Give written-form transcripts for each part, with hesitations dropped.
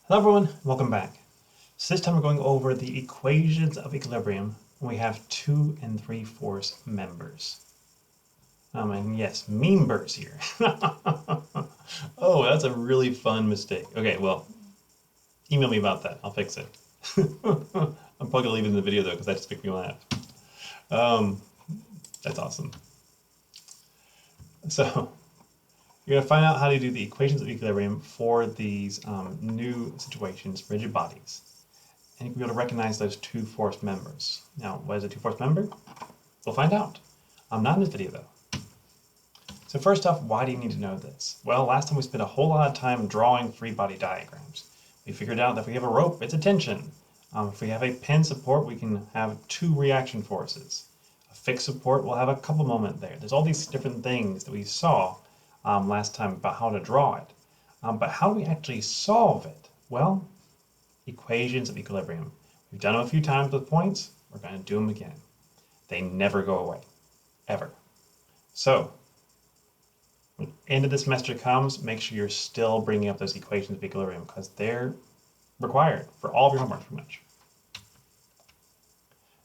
Hello everyone, welcome back. So this time we're going over the equations of equilibrium when we have 2 and 3/4 members. And yes, members here. Oh, that's a really fun mistake. Okay, well, email me about that. I'll fix it. I'm probably gonna leave it in the video though, because that just makes me laugh. That's awesome. So you're going to find out how to do the equations of equilibrium for these new situations, rigid bodies. And you'll be able to recognize those 2/4 members. Now, what is a 2/4 member? We'll find out. Not in this video, though. So first off, why do you need to know this? Well, last time we spent a whole lot of time drawing free body diagrams. We figured out that if we have a rope, it's a tension. If we have a pin support, we can have 2 reaction forces. A fixed support will have a couple moment there. There's all these different things that we saw last time about how to draw it. But how do we actually solve it? Well, equations of equilibrium. We've done them a few times with points. We're going to do them again. They never go away, ever. So, when the end of the semester comes, make sure you're still bringing up those equations of equilibrium because they're required for all of your homework, pretty much.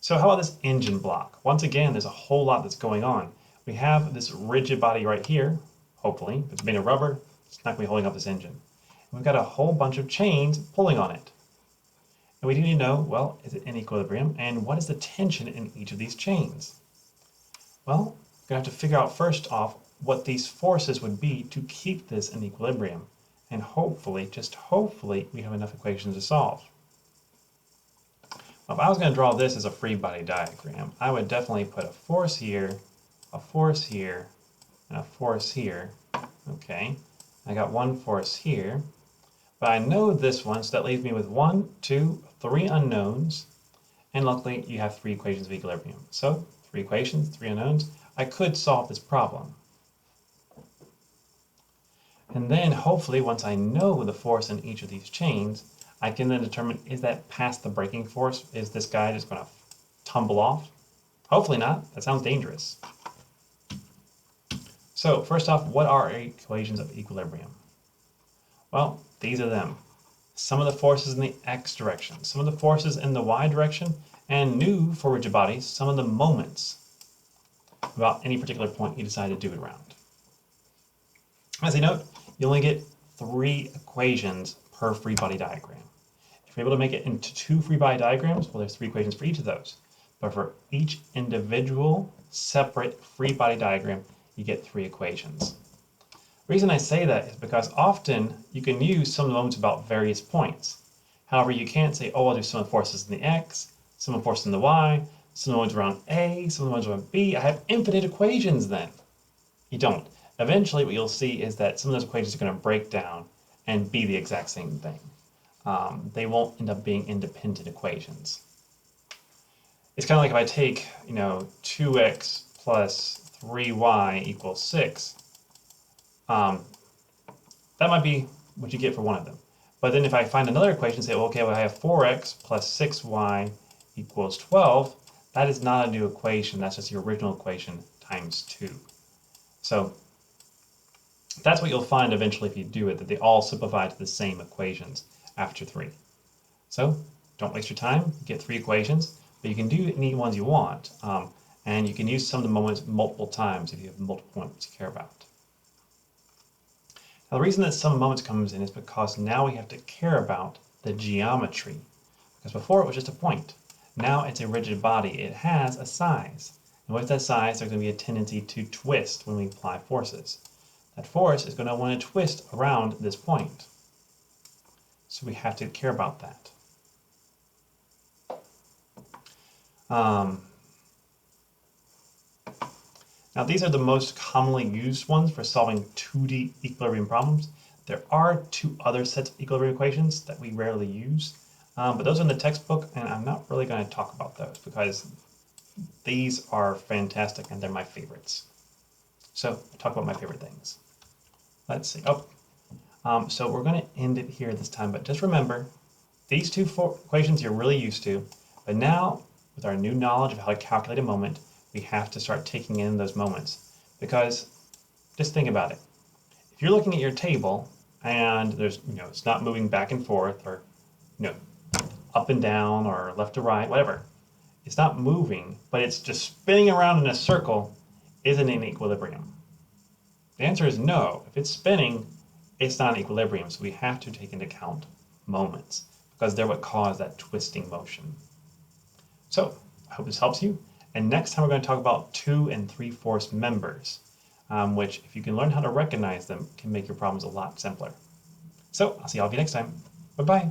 So how about this engine block? Once again, there's a whole lot that's going on. We have this rigid body right here. Hopefully, if it's made of rubber, it's not going to be holding up this engine. And we've got a whole bunch of chains pulling on it. And we need to know, well, is it in equilibrium? And what is the tension in each of these chains? Well, we're going to have to figure out first off what these forces would be to keep this in equilibrium. And hopefully, just hopefully, we have enough equations to solve. Well, if I was going to draw this as a free body diagram, I would definitely put a force here, a force here, and a force here. Okay, I got one force here, but I know this one, so that leaves me with 1, 2, 3 unknowns, and luckily you have 3 equations of equilibrium. So 3 equations, 3 unknowns. I could solve this problem. And then hopefully once I know the force in each of these chains, I can then determine, is that past the braking force? Is this guy just going to tumble off? Hopefully not. That sounds dangerous. So first off, what are equations of equilibrium? Well, these are them. Some of the forces in the x direction, some of the forces in the y direction, and new for rigid bodies, some of the moments about any particular point you decide to do it around. As a note, you only get 3 equations per free body diagram. If you're able to make it into 2 free body diagrams, well, there's 3 equations for each of those. But for each individual separate free body diagram, you get 3 equations. The reason I say that is because often you can use some of the moments about various points. However, you can't say, oh, I'll do some of the forces in the x, some of the forces in the y, some of the moments around a, some of the moments around b. I have infinite equations then. You don't. Eventually, what you'll see is that some of those equations are going to break down and be the exact same thing. They won't end up being independent equations. It's kind of like if I take, 2x plus 3y equals 6. That might be what you get for one of them. But then if I find another equation and say, well, okay, well, I have 4x plus 6y equals 12, that is not a new equation. That's just the original equation times 2. So that's what you'll find eventually if you do it, that they all simplify to the same equations after 3. So don't waste your time. You get 3 equations, but you can do any ones you want. And you can use some of the moments multiple times if you have multiple moments you care about. Now, the reason that some moments comes in is because now we have to care about the geometry. Because before it was just a point. Now it's a rigid body. It has a size. And with that size, there's going to be a tendency to twist when we apply forces. That force is going to want to twist around this point. So we have to care about that. Now these are the most commonly used ones for solving 2D equilibrium problems. There are 2 other sets of equilibrium equations that we rarely use, but those are in the textbook, and I'm not really going to talk about those because these are fantastic and they're my favorites. So I'll talk about my favorite things. Let's see. So we're going to end it here this time, but just remember, these 2 equations you're really used to, but now with our new knowledge of how to calculate a moment, we have to start taking in those moments. Because just think about it. If you're looking at your table and there's, it's not moving back and forth or, up and down or left to right, whatever. It's not moving, but it's just spinning around in a circle, is it in equilibrium? The answer is no. If it's spinning, it's not in equilibrium. So we have to take into account moments because they're what cause that twisting motion. So I hope this helps you. And next time we're going to talk about 2 and 3/4 members, which if you can learn how to recognize them, can make your problems a lot simpler. So I'll see y'all again next time. Bye-bye.